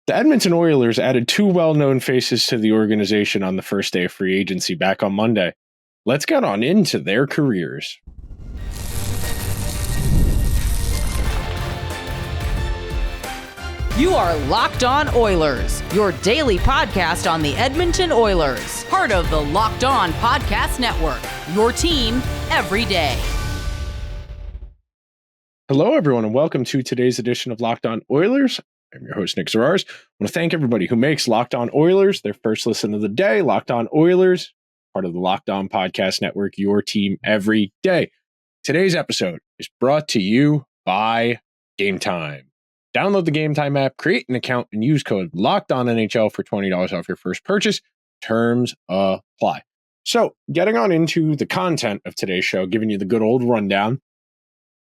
The Edmonton Oilers added two well-known faces to the organization on the first day of free agency back on Monday. Let's get on into their careers. You are Locked On Oilers, your daily podcast on the Edmonton Oilers, part of the Locked On Podcast Network, your team every day. Hello, everyone, and welcome to today's edition of Locked On Oilers. I'm your host, Nick Zararis. I want to thank everybody who makes Locked On Oilers their first listen of the day. Locked On Oilers, part of the Locked On Podcast Network, your team every day. Today's episode is brought to you by Gametime. Download the Gametime app, create an account, and use code LOCKEDONNHL for $20 off your first purchase. Terms apply. So, getting on into the content of today's show, giving you the good old rundown.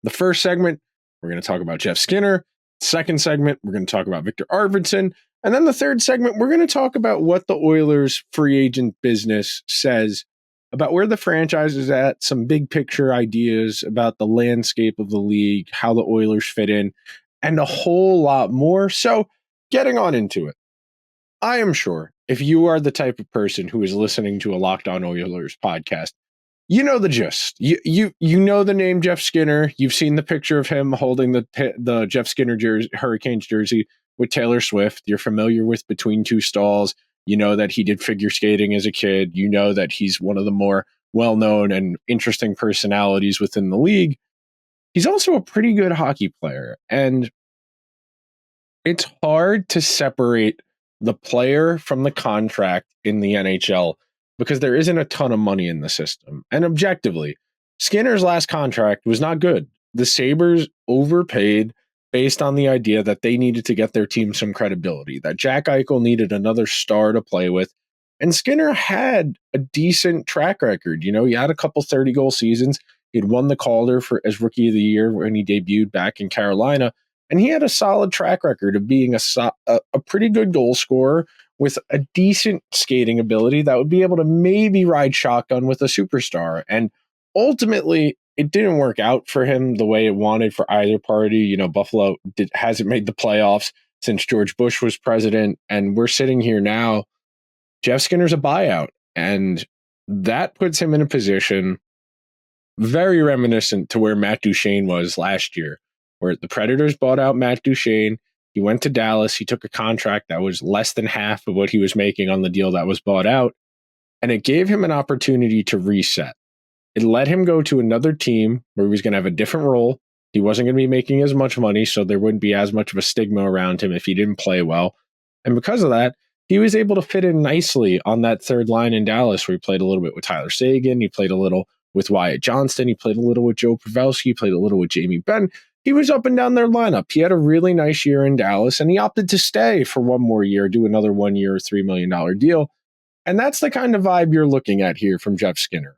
The first segment, we're going to talk about Jeff Skinner. Second segment, we're going to talk about Viktor Arvidsson. And then the third segment, we're going to talk about what the Oilers free agent business says about where the franchise is at, some big picture ideas about the landscape of the league, how the Oilers fit in, and a whole lot more. So getting on into it, I am sure if you are the type of person who is listening to a Locked On Oilers podcast, you know the gist. You know the name Jeff Skinner. You've seen the picture of him holding the Jeff Skinner Hurricanes jersey with Taylor Swift. You're familiar with Between Two Stalls. You know that he did figure skating as a kid. You know that he's one of the more well-known and interesting personalities within the league. He's also a pretty good hockey player, and it's hard to separate the player from the contract in the NHL because there isn't a ton of money in the system. And objectively, Skinner's last contract was not good. The Sabres overpaid based on the idea that they needed to get their team some credibility, that Jack Eichel needed another star to play with. And Skinner had a decent track record. You know, he had a couple 30-goal seasons. He'd won the Calder as Rookie of the Year when he debuted back in Carolina. And he had a solid track record of being a pretty good goal scorer with a decent skating ability that would be able to maybe ride shotgun with a superstar. And ultimately, it didn't work out for him the way it wanted for either party. You know, Buffalo hasn't made the playoffs since George Bush was president. And we're sitting here now. Jeff Skinner's a buyout. And that puts him in a position very reminiscent to where Matt Duchene was last year, where the Predators bought out Matt Duchene. He went to Dallas. He took a contract that was less than half of what he was making on the deal that was bought out. And it gave him an opportunity to reset. It let him go to another team where he was going to have a different role. He wasn't going to be making as much money, so there wouldn't be as much of a stigma around him if he didn't play well. And because of that, he was able to fit in nicely on that third line in Dallas, where he played a little bit with Tyler Seguin. He played a little with Wyatt Johnston. He played a little with Joe Pavelski. He played a little with Jamie Benn. He was up and down their lineup. He had a really nice year in Dallas, and he opted to stay for one more year, do another 1 year, $3 million deal. And that's the kind of vibe you're looking at here from Jeff Skinner.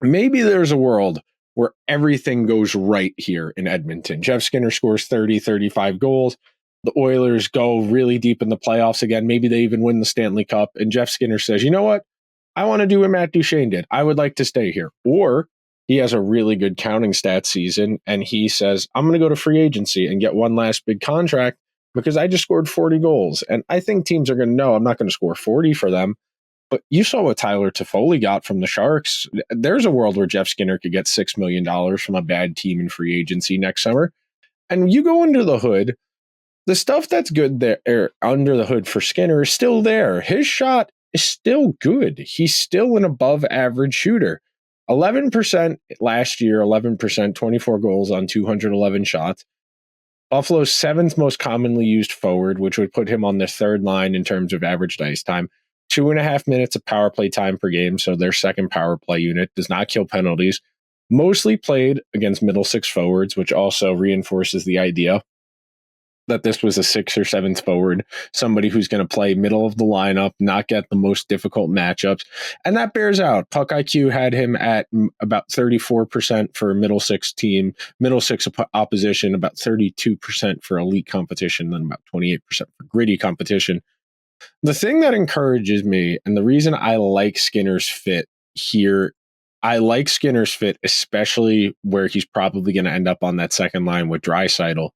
Maybe there's a world where everything goes right here in Edmonton. Jeff Skinner scores 30, 35 goals. The Oilers go really deep in the playoffs again. Maybe they even win the Stanley Cup. And Jeff Skinner says, you know what? I want to do what Matt Duchene did. I would like to stay here. Or he has a really good counting stats season, and he says, I'm going to go to free agency and get one last big contract because I just scored 40 goals. And I think teams are going to know I'm not going to score 40 for them. But you saw what Tyler Toffoli got from the Sharks. There's a world where Jeff Skinner could get $6 million from a bad team in free agency next summer. And you go under the hood, the stuff that's good there under the hood for Skinner is still there. His shot is still good. He's still an above average shooter. 11% last year, 11%, 24 goals on 211 shots. Buffalo's seventh most commonly used forward, which would put him on the third line in terms of average ice time. 2.5 minutes of power play time per game, so their second power play unit does not kill penalties. Mostly played against middle six forwards, which also reinforces the idea that this was a sixth or seventh forward, somebody who's going to play middle of the lineup, not get the most difficult matchups. And that bears out. Puck IQ had him at about 34% for a middle six team, middle six opposition, about 32% for elite competition, then about 28% for gritty competition. The thing that encourages me, and the reason I like Skinner's fit here, I like Skinner's fit, especially where he's probably going to end up on that second line with Draisaitl,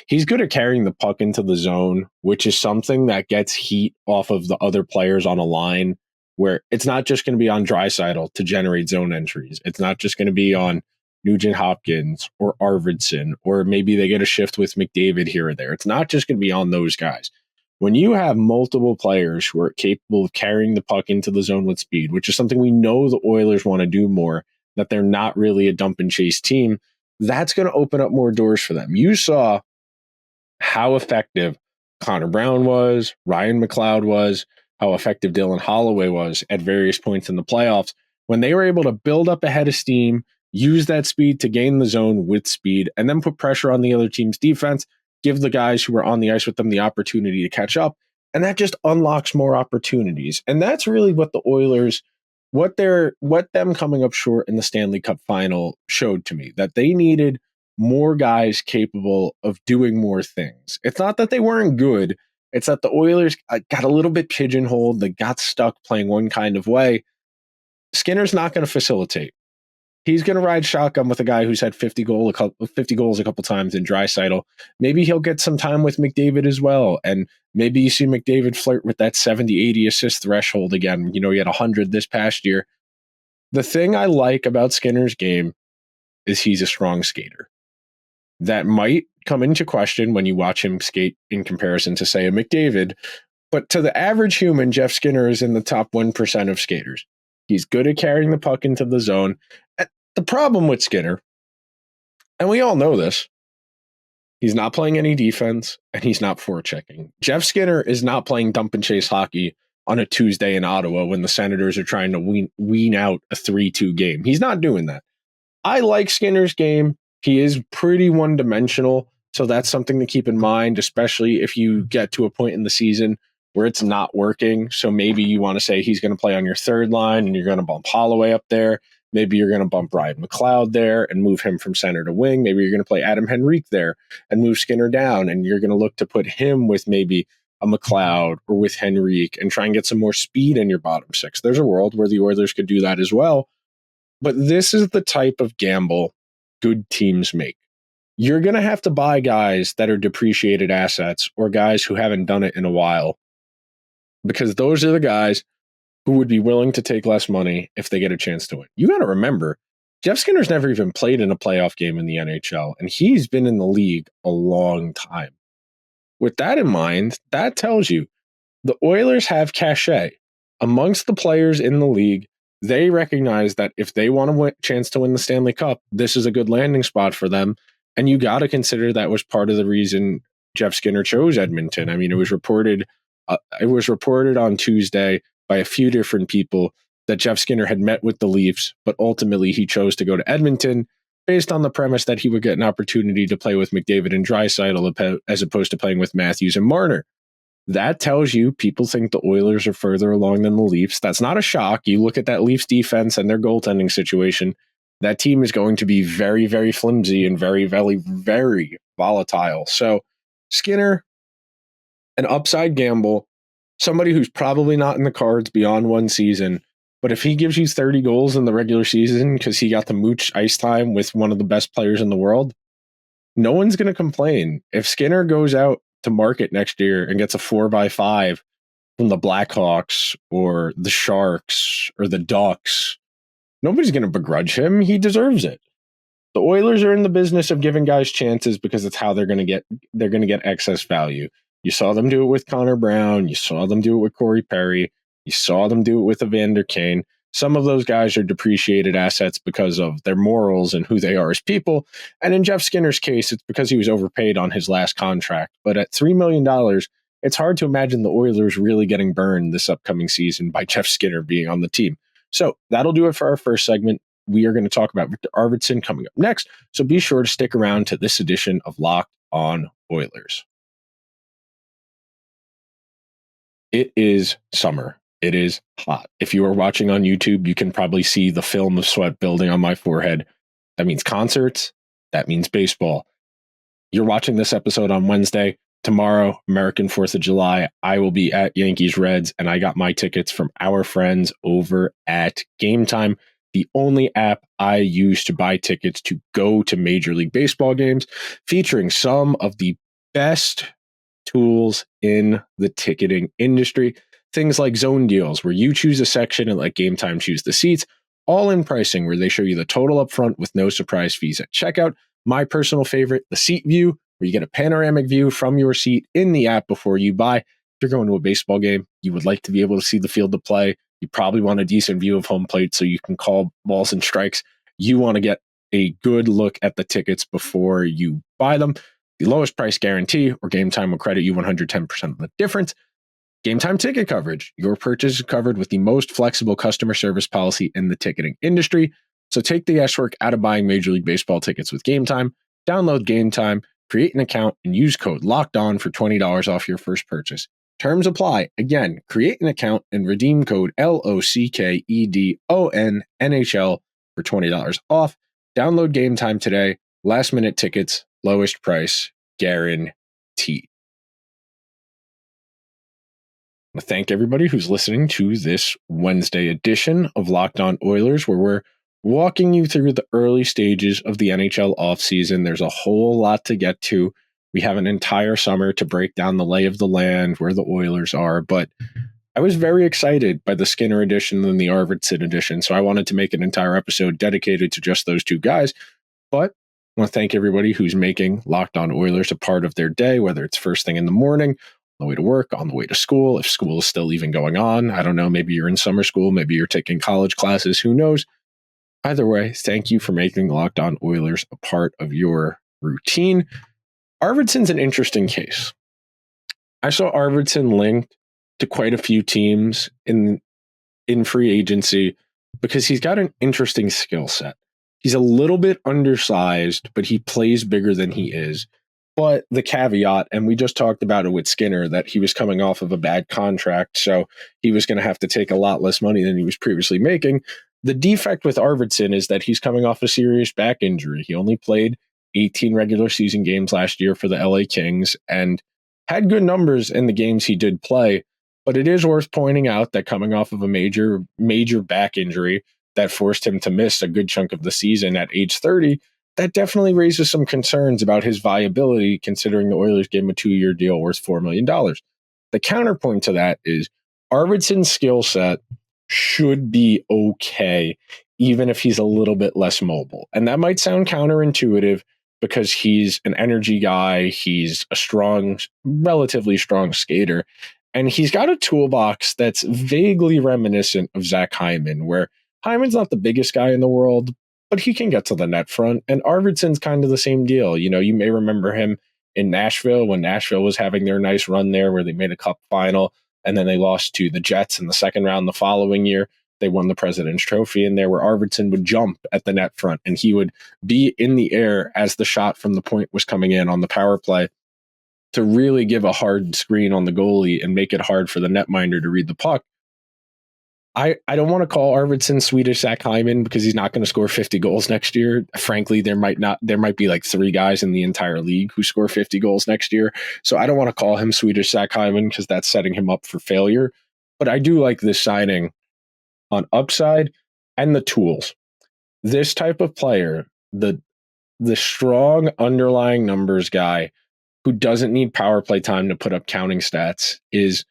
He's good at carrying the puck into the zone, which is something that gets heat off of the other players on a line, where it's not just going to be on Draisaitl to generate zone entries. It's not just going to be on Nugent-Hopkins or Arvidsson, or maybe they get a shift with McDavid here or there. It's not just going to be on those guys. When you have multiple players who are capable of carrying the puck into the zone with speed, which is something we know the Oilers want to do more, that they're not really a dump and chase team, that's going to open up more doors for them. You saw how effective Connor Brown was, Ryan McLeod was, how effective Dylan Holloway was at various points in the playoffs when they were able to build up a head of steam, use that speed to gain the zone with speed, and then put pressure on the other team's defense, give the guys who were on the ice with them the opportunity to catch up, and that just unlocks more opportunities. And that's really what the Oilers, what them coming up short in the Stanley Cup final showed to me, that they needed more guys capable of doing more things. It's not that they weren't good. It's that the Oilers got a little bit pigeonholed. They got stuck playing one kind of way. Skinner's not going to facilitate. He's going to ride shotgun with a guy who's had 50 goals a couple times in Draisaitl. Maybe he'll get some time with McDavid as well. And maybe you see McDavid flirt with that 70, 80 assist threshold again. You know, he had 100 this past year. The thing I like about Skinner's game is he's a strong skater. That might come into question when you watch him skate in comparison to, say, a McDavid. But to the average human, Jeff Skinner is in the top 1% of skaters. He's good at carrying the puck into the zone. The problem with Skinner, and we all know this, he's not playing any defense and he's not forechecking. Jeff Skinner is not playing dump and chase hockey on a Tuesday in Ottawa when the Senators are trying to wean out a 3-2 game. He's not doing that. I like Skinner's game. He is pretty one-dimensional, so that's something to keep in mind, especially if you get to a point in the season where it's not working. So maybe you want to say he's going to play on your third line and you're going to bump Holloway up there. Maybe you're going to bump Ryan McLeod there and move him from center to wing. Maybe you're going to play Adam Henrique there and move Skinner down, and you're going to look to put him with maybe a McLeod or with Henrique and try and get some more speed in your bottom six. There's a world where the Oilers could do that as well. But this is the type of gamble good teams make. You're going to have to buy guys that are depreciated assets or guys who haven't done it in a while, because those are the guys who would be willing to take less money if they get a chance to win. You got to remember, Jeff Skinner's never even played in a playoff game in the NHL, and he's been in the league a long time. With that in mind, that tells you the Oilers have cachet. Amongst the players in the league, they recognize that if they want a chance to win the Stanley Cup, this is a good landing spot for them, and you got to consider that was part of the reason Jeff Skinner chose Edmonton. I mean, it was reported on Tuesday by a few different people that Jeff Skinner had met with the Leafs, but ultimately he chose to go to Edmonton based on the premise that he would get an opportunity to play with McDavid and Draisaitl as opposed to playing with Matthews and Marner. That tells you people think the Oilers are further along than the Leafs. That's not a shock. You look at that Leafs defense and their goaltending situation, that team is going to be very, very flimsy and very, very, very volatile. So Skinner, an upside gamble, somebody who's probably not in the cards beyond one season, but if he gives you 30 goals in the regular season because he got the mooch ice time with one of the best players in the world, no one's going to complain. If Skinner goes out to market next year and gets a 4x5 from the Blackhawks or the Sharks or the Ducks, nobody's going to begrudge him. He deserves it. The Oilers are in the business of giving guys chances because it's how they're going to get excess value. You saw them do it with Connor Brown. You saw them do it with Corey Perry. You saw them do it with Evander Kane. Some of those guys are depreciated assets because of their morals and who they are as people. And in Jeff Skinner's case, it's because he was overpaid on his last contract. But at $3 million, it's hard to imagine the Oilers really getting burned this upcoming season by Jeff Skinner being on the team. So that'll do it for our first segment. We are going to talk about Viktor Arvidsson coming up next. So be sure to stick around to this edition of Locked On Oilers. It is summer. It is hot. If you are watching on YouTube, you can probably see the film of sweat building on my forehead. That means concerts. That means baseball. You're watching this episode on Wednesday. Tomorrow, American 4th of July, I will be at Yankees Reds, and I got my tickets from our friends over at Gametime, the only app I use to buy tickets to go to Major League Baseball games, featuring some of the best tools in the ticketing industry. Things like zone deals, where you choose a section and let Gametime choose the seats. All-in pricing, where they show you the total up front with no surprise fees at checkout. My personal favorite, the seat view, where you get a panoramic view from your seat in the app before you buy. If you're going to a baseball game, you would like to be able to see the field of play. You probably want a decent view of home plate so you can call balls and strikes. You want to get a good look at the tickets before you buy them. The lowest price guarantee, or Gametime will credit you 110% of the difference. Gametime ticket coverage. Your purchase is covered with the most flexible customer service policy in the ticketing industry. So take the guesswork out of buying Major League Baseball tickets with Gametime. Download Gametime, create an account, and use code LOCKEDON for $20 off your first purchase. Terms apply. Again, create an account and redeem code LOCKEDON NHL for $20 off. Download Gametime today. Last minute tickets, lowest price, guaranteed. I want to thank everybody who's listening to this Wednesday edition of Locked On Oilers, where we're walking you through the early stages of the NHL offseason. There's a whole lot to get to. We have an entire summer to break down the lay of the land, where the Oilers are, but I was very excited by the Skinner edition and the Arvidsson edition, so I wanted to make an entire episode dedicated to just those two guys. But I want to thank everybody who's making Locked On Oilers a part of their day, whether it's first thing in the morning, on the way to work, on the way to school, if school is still even going on. I don't know, maybe you're in summer school, maybe you're taking college classes, who knows? Either way, thank you for making Locked On Oilers a part of your routine. Arvidsson's an interesting case. I saw Arvidsson linked to quite a few teams in free agency because he's got an interesting skill set. He's a little bit undersized, but he plays bigger than he is. But the caveat, and we just talked about it with Skinner, that he was coming off of a bad contract, so he was going to have to take a lot less money than he was previously making. The defect with Arvidsson is that he's coming off a serious back injury. He only played 18 regular season games last year for the LA Kings and had good numbers in the games he did play. But it is worth pointing out that coming off of a major back injury that forced him to miss a good chunk of the season at age 30, that definitely raises some concerns about his viability, considering the Oilers gave him a 2-year deal worth $4 million. The counterpoint to that is Arvidsson's skill set should be okay, even if he's a little bit less mobile. And that might sound counterintuitive because he's an energy guy. He's a relatively strong skater. And he's got a toolbox that's vaguely reminiscent of Zach Hyman, where Hyman's not the biggest guy in the world, but he can get to the net front. And Arvidsson's kind of the same deal. You know, you may remember him in Nashville when Nashville was having their nice run there where they made a cup final and then they lost to the Jets in the second round the following year. They won the President's Trophy in there, where Arvidsson would jump at the net front and he would be in the air as the shot from the point was coming in on the power play to really give a hard screen on the goalie and make it hard for the netminder to read the puck. I don't want to call Arvidsson Swedish Zach Hyman because he's not going to score 50 goals next year. Frankly, there might be like 3 guys in the entire league who score 50 goals next year. So I don't want to call him Swedish Zach Hyman because that's setting him up for failure. But I do like this signing on upside and the tools. This type of player, the strong underlying numbers guy who doesn't need power play time to put up counting stats is,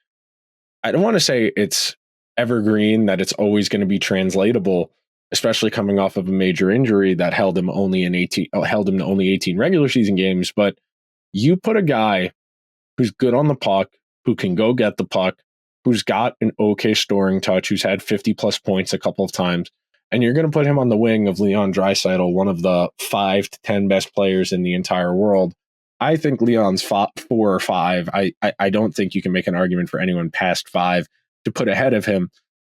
I don't want to say it's evergreen, that it's always going to be translatable, especially coming off of a major injury that held him to only 18 regular season games. But you put a guy who's good on the puck, who can go get the puck, who's got an okay scoring touch, who's had 50 plus points a couple of times, and you're going to put him on the wing of Leon Draisaitl, one of the 5 to 10 best players in the entire world. I think Leon's 4 or 5. I don't think you can make an argument for anyone past 5 to put ahead of him.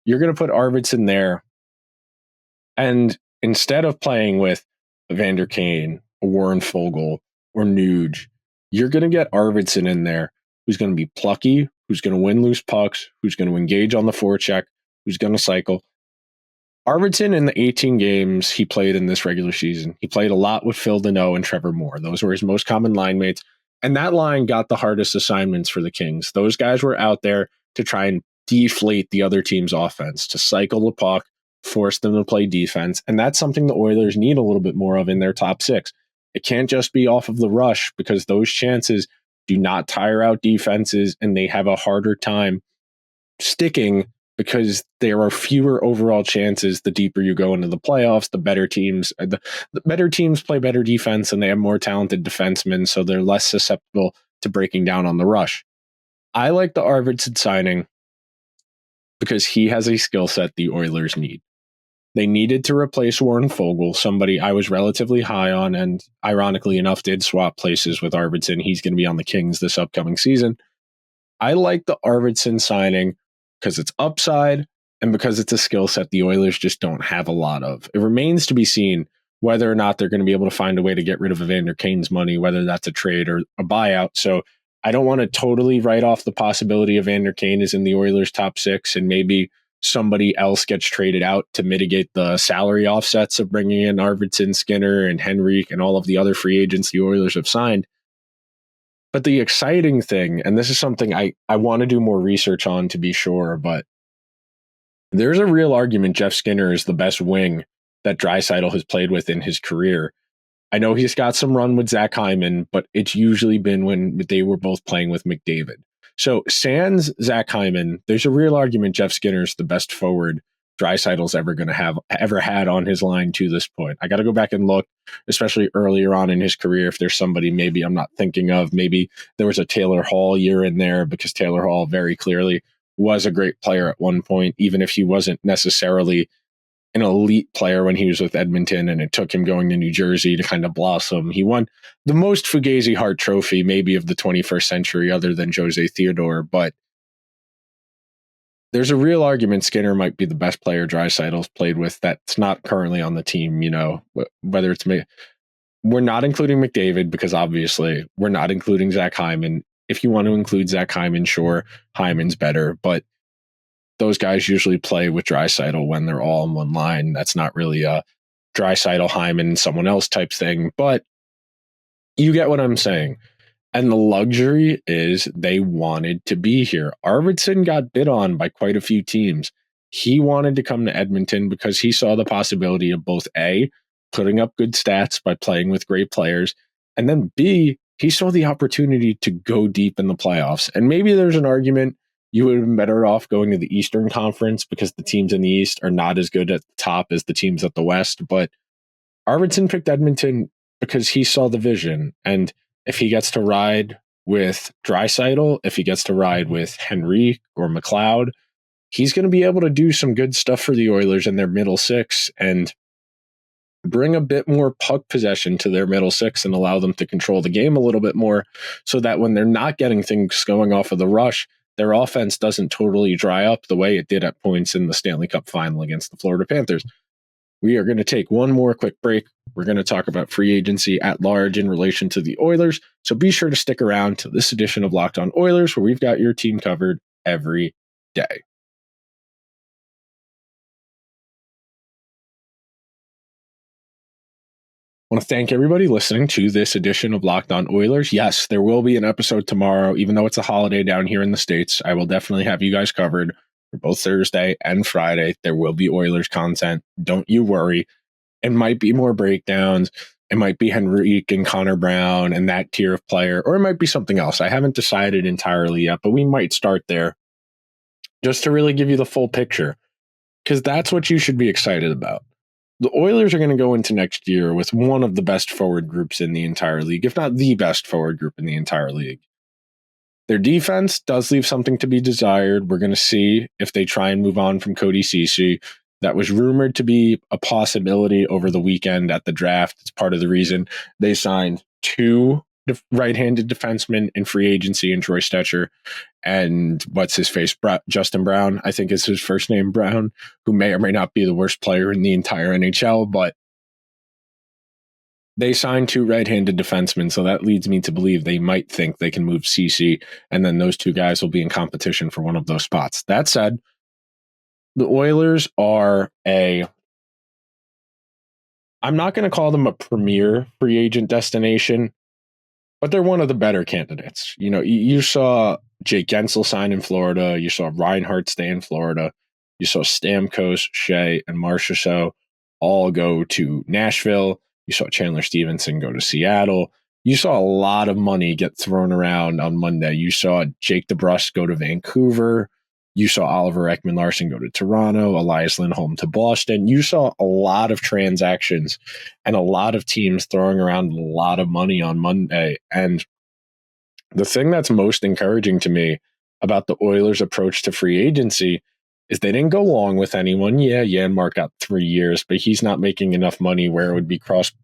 You're going to put Arvidsson there. And instead of playing with Vander Kane, Warren Fogle, or Nuge, you're going to get Arvidsson in there, who's going to be plucky, who's going to win loose pucks, who's going to engage on the forecheck, who's going to cycle. Arvidsson, in the 18 games he played in this regular season, he played a lot with Phil Deneau and Trevor Moore. Those were his most common line mates. And that line got the hardest assignments for the Kings. Those guys were out there to try and deflate the other team's offense, to cycle the puck, force them to play defense. And that's something the Oilers need a little bit more of in their top 6. It can't just be off of the rush, because those chances do not tire out defenses, and they have a harder time sticking because there are fewer overall chances the deeper you go into the playoffs. The better teams play better defense, and they have more talented defensemen, so they're less susceptible to breaking down on the rush. I like the Arvidsson signing because he has a skill set the Oilers need. They needed to replace Warren Foegele, somebody I was relatively high on, and ironically enough did swap places with Arvidsson. He's going to be on the Kings this upcoming season. I like the Arvidsson signing because it's upside and because it's a skill set the Oilers just don't have a lot of. It remains to be seen whether or not they're going to be able to find a way to get rid of Evander Kane's money, whether that's a trade or a buyout. So I don't want to totally write off the possibility of Evander Kane is in the Oilers' top 6 and maybe somebody else gets traded out to mitigate the salary offsets of bringing in Arvidsson, Skinner, and Henrique and all of the other free agents the Oilers have signed. But the exciting thing, and this is something I want to do more research on to be sure, but there's a real argument Jeff Skinner is the best wing that Draisaitl has played with in his career. I know he's got some run with Zach Hyman, but it's usually been when they were both playing with McDavid. So sans Zach Hyman, there's a real argument Jeff Skinner's the best forward Draisaitl's ever had on his line to this point. I got to go back and look, especially earlier on in his career, if there's somebody maybe I'm not thinking of. Maybe there was a Taylor Hall year in there because Taylor Hall very clearly was a great player at one point, even if he wasn't necessarily an elite player when he was with Edmonton, and it took him going to New Jersey to kind of blossom. He won the most Fugazi Hart Trophy maybe of the 21st century other than Jose Theodore, but there's a real argument Skinner might be the best player Draisaitl's played with that's not currently on the team, whether it's me. We're not including McDavid because obviously we're not including Zach Hyman. If you want to include Zach Hyman, sure, Hyman's better, but those guys usually play with Draisaitl when they're all in one line. That's not really a Draisaitl, Hyman, someone else type thing, but you get what I'm saying. And the luxury is they wanted to be here. Arvidsson got bid on by quite a few teams. He wanted to come to Edmonton because he saw the possibility of both A, putting up good stats by playing with great players, and then B, he saw the opportunity to go deep in the playoffs. And maybe there's an argument you would have been better off going to the Eastern Conference because the teams in the East are not as good at the top as the teams at the West. But Arvidsson picked Edmonton because he saw the vision. And if he gets to ride with Draisaitl, if he gets to ride with Henrique or McLeod, he's going to be able to do some good stuff for the Oilers in their middle 6 and bring a bit more puck possession to their middle 6 and allow them to control the game a little bit more so that when they're not getting things going off of the rush, their offense doesn't totally dry up the way it did at points in the Stanley Cup final against the Florida Panthers. We are going to take one more quick break. We're going to talk about free agency at large in relation to the Oilers. So be sure to stick around to this edition of Locked On Oilers, where we've got your team covered every day. I want to thank everybody listening to this edition of Locked On Oilers. Yes, there will be an episode tomorrow, even though it's a holiday down here in the States. I will definitely have you guys covered for both Thursday and Friday. There will be Oilers content. Don't you worry. It might be more breakdowns. It might be Henrique and Connor Brown and that tier of player, or it might be something else. I haven't decided entirely yet, but we might start there just to really give you the full picture, because that's what you should be excited about. The Oilers are going to go into next year with one of the best forward groups in the entire league, if not the best forward group in the entire league. Their defense does leave something to be desired. We're going to see if they try and move on from Cody Ceci. That was rumored to be a possibility over the weekend at the draft. It's part of the reason they signed 2 right-handed defensemen in free agency in Troy Stetcher and Justin Brown, I think is his first name, Brown, who may or may not be the worst player in the entire NHL, but they signed 2 right-handed defensemen, so that leads me to believe they might think they can move Ceci, and then those 2 guys will be in competition for one of those spots. That said, the Oilers are I'm not going to call them a premier free agent destination, but they're one of the better candidates. You saw Jake Gensel sign in Florida. You saw Reinhart stay in Florida. You saw Stamkos, Shea, and Marchessault all go to Nashville. You saw Chandler Stevenson go to Seattle. You saw a lot of money get thrown around on Monday. You saw Jake DeBrusk go to Vancouver. You saw Oliver Ekman-Larsson go to Toronto, Elias Lindholm to Boston. You saw a lot of transactions and a lot of teams throwing around a lot of money on Monday. And the thing that's most encouraging to me about the Oilers' approach to free agency is they didn't go long with anyone. Yeah, Janmark got 3 years, but he's not making enough money where it would be cost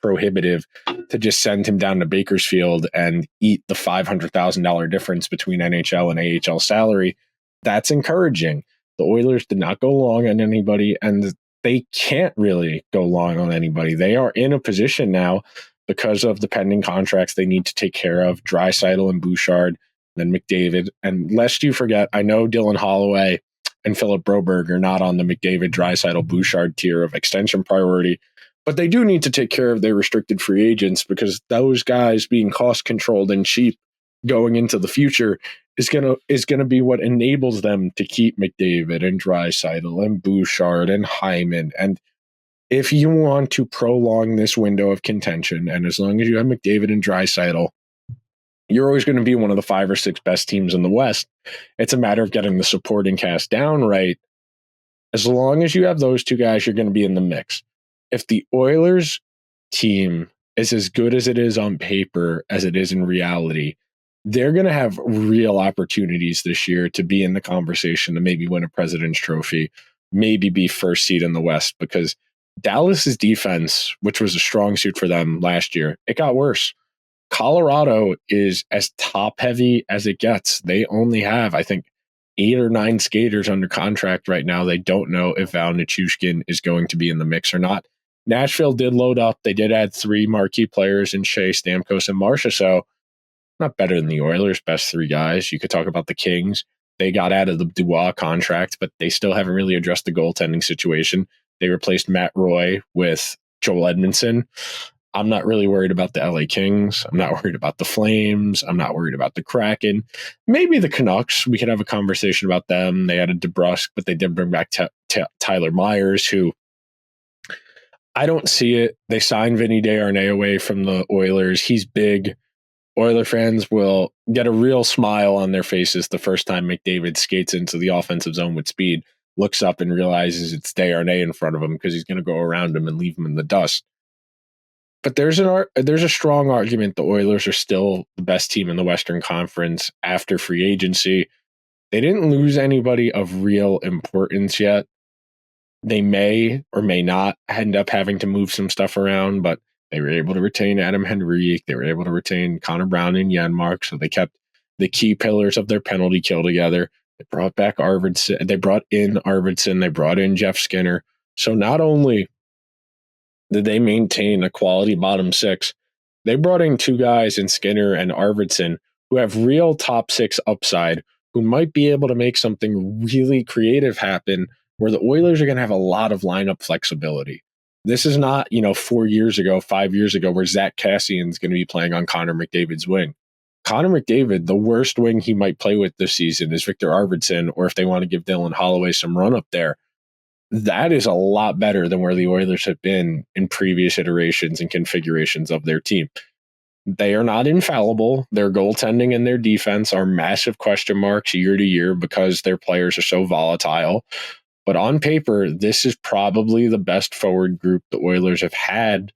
prohibitive to just send him down to Bakersfield and eat the $500,000 difference between NHL and AHL salary. That's encouraging. The Oilers did not go long on anybody, and they can't really go long on anybody. They are in a position now because of the pending contracts they need to take care of, Draisaitl and Bouchard, then McDavid. And lest you forget, I know Dylan Holloway and Philip Broberg are not on the McDavid, Draisaitl, Bouchard tier of extension priority, but they do need to take care of their restricted free agents because those guys being cost controlled and cheap going into the future is gonna be what enables them to keep McDavid and Draisaitl and Bouchard and Hyman. And if you want to prolong this window of contention, and as long as you have McDavid and Draisaitl, you're always going to be one of the 5 or 6 best teams in the West. It's a matter of getting the supporting cast down right. As long as you have those two guys, you're going to be in the mix. If the Oilers team is as good as it is on paper as it is in reality, they're going to have real opportunities this year to be in the conversation to maybe win a President's Trophy, maybe be first seed in the West, because Dallas's defense, which was a strong suit for them last year, it got worse. Colorado is as top heavy as it gets. They only have, I think, 8 or 9 skaters under contract right now. They don't know if Val Nichushkin is going to be in the mix or not. Nashville did load up. They did add 3 marquee players in Shea, Stamkos, and Marcia. So not better than the Oilers' best 3 guys. You could talk about the Kings. They got out of the Dubois contract, but they still haven't really addressed the goaltending situation. They replaced Matt Roy with Joel Edmondson. I'm not really worried about the LA Kings. I'm not worried about the Flames. I'm not worried about the Kraken. Maybe the Canucks. We could have a conversation about them. They added DeBrusk, but they did bring back Tyler Myers, who I don't see it. They signed Vinny Desharnais away from the Oilers. He's big. Oiler fans will get a real smile on their faces the first time McDavid skates into the offensive zone with speed, looks up and realizes it's Desharnais in front of him because he's going to go around him and leave him in the dust. But there's a strong argument the Oilers are still the best team in the Western Conference after free agency. They didn't lose anybody of real importance yet. They may or may not end up having to move some stuff around, but they were able to retain Adam Henrique. They were able to retain Connor Brown and Janmark, so they kept the key pillars of their penalty kill together. They brought back Arvidsson. They brought in Arvidsson. They brought in Jeff Skinner. So not only did they maintain a quality bottom 6, they brought in 2 guys in Skinner and Arvidsson who have real top 6 upside, who might be able to make something really creative happen where the Oilers are going to have a lot of lineup flexibility. This is not, 4 years ago, 5 years ago, where Zach Kassian's going to be playing on Connor McDavid's wing. Connor McDavid, the worst wing he might play with this season is Viktor Arvidsson, or if they want to give Dylan Holloway some run up there. That is a lot better than where the Oilers have been in previous iterations and configurations of their team. They are not infallible. Their goaltending and their defense are massive question marks year to year because their players are so volatile. But on paper, this is probably the best forward group the Oilers have had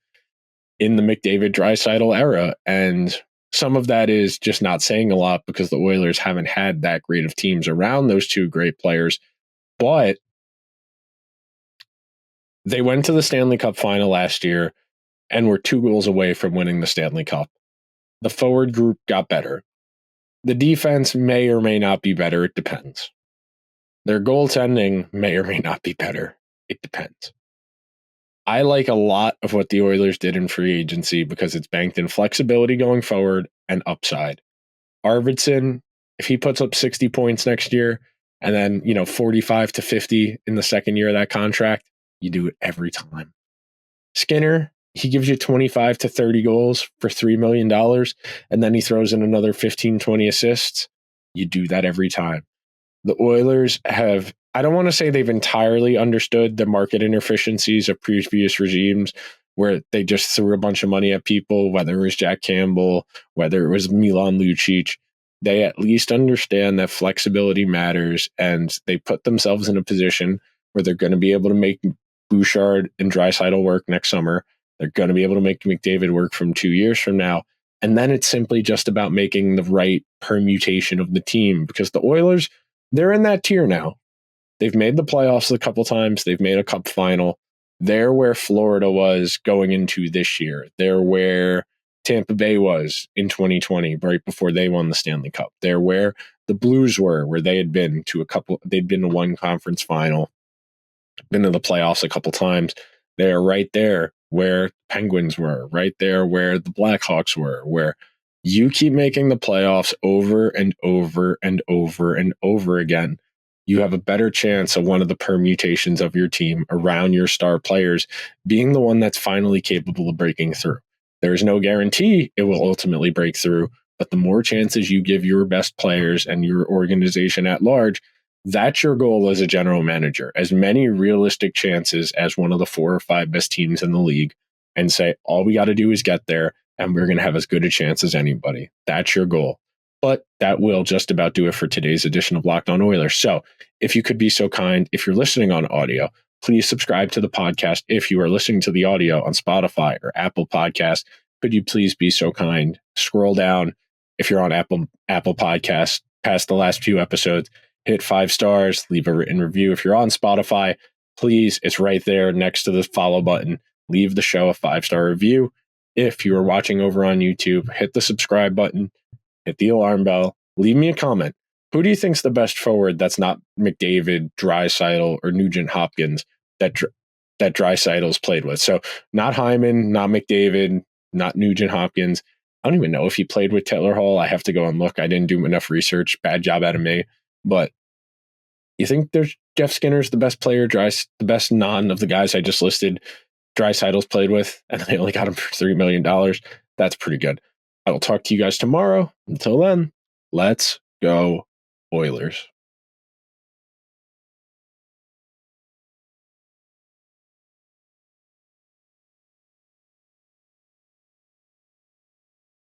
in the McDavid-Draisaitl era. And some of that is just not saying a lot because the Oilers haven't had that great of teams around those 2 great players. But they went to the Stanley Cup final last year and were 2 goals away from winning the Stanley Cup. The forward group got better. The defense may or may not be better. It depends. Their goaltending may or may not be better. It depends. I like a lot of what the Oilers did in free agency because it's banked in flexibility going forward and upside. Arvidsson, if he puts up 60 points next year and then, 45 to 50 in the second year of that contract, you do it every time. Skinner, he gives you 25 to 30 goals for $3 million, and then he throws in another 15, 20 assists. You do that every time. The Oilers have, I don't want to say they've entirely understood the market inefficiencies of previous regimes, where they just threw a bunch of money at people, whether it was Jack Campbell, whether it was Milan Lucic. They at least understand that flexibility matters, and they put themselves in a position where they're going to be able to make Bouchard and Draisaitl work next summer. They're going to be able to make McDavid work from 2 years from now. And then it's simply just about making the right permutation of the team, because the Oilers, they're in that tier now. They've made the playoffs a couple times. They've made a cup final. They're where Florida was going into this year. They're where Tampa Bay was in 2020, right before they won the Stanley Cup. They're where the Blues were, where they had been to they'd been to one conference final, been to the playoffs a couple times. They're right there where Penguins were, right there where the Blackhawks were, where you keep making the playoffs over and over and over and over again. You have a better chance of one of the permutations of your team around your star players being the one that's finally capable of breaking through. There is no guarantee it will ultimately break through, but the more chances you give your best players and your organization at large, that's your goal as a general manager. As many realistic chances as one of the 4 or 5 best teams in the league, and say, all we got to do is get there, and we're going to have as good a chance as anybody. That's your goal. But that will just about do it for today's edition of Locked On Oilers. So if you could be so kind, if you're listening on audio, please subscribe to the podcast. If you are listening to the audio on Spotify or Apple Podcasts, could you please be so kind? Scroll down. If you're on Apple Podcasts, past the last few episodes, hit 5 stars, leave a written review. If you're on Spotify, please, it's right there next to the follow button. Leave the show a 5-star review. If you are watching over on YouTube, hit the subscribe button, hit the alarm bell, leave me a comment. Who do you think's the best forward that's not McDavid, Draisaitl, or Nugent-Hopkins that Draisaitl's played with? So not Hyman, not McDavid, not Nugent-Hopkins. I don't even know if he played with Taylor Hall. I have to go and look. I didn't do enough research. Bad job out of me. But you think there's Jeff Skinner's the best player, the best non of the guys I just listed, Draisaitl's played with, and they only got him for $3 million? That's pretty good. I will talk to you guys tomorrow. Until then, let's go Oilers.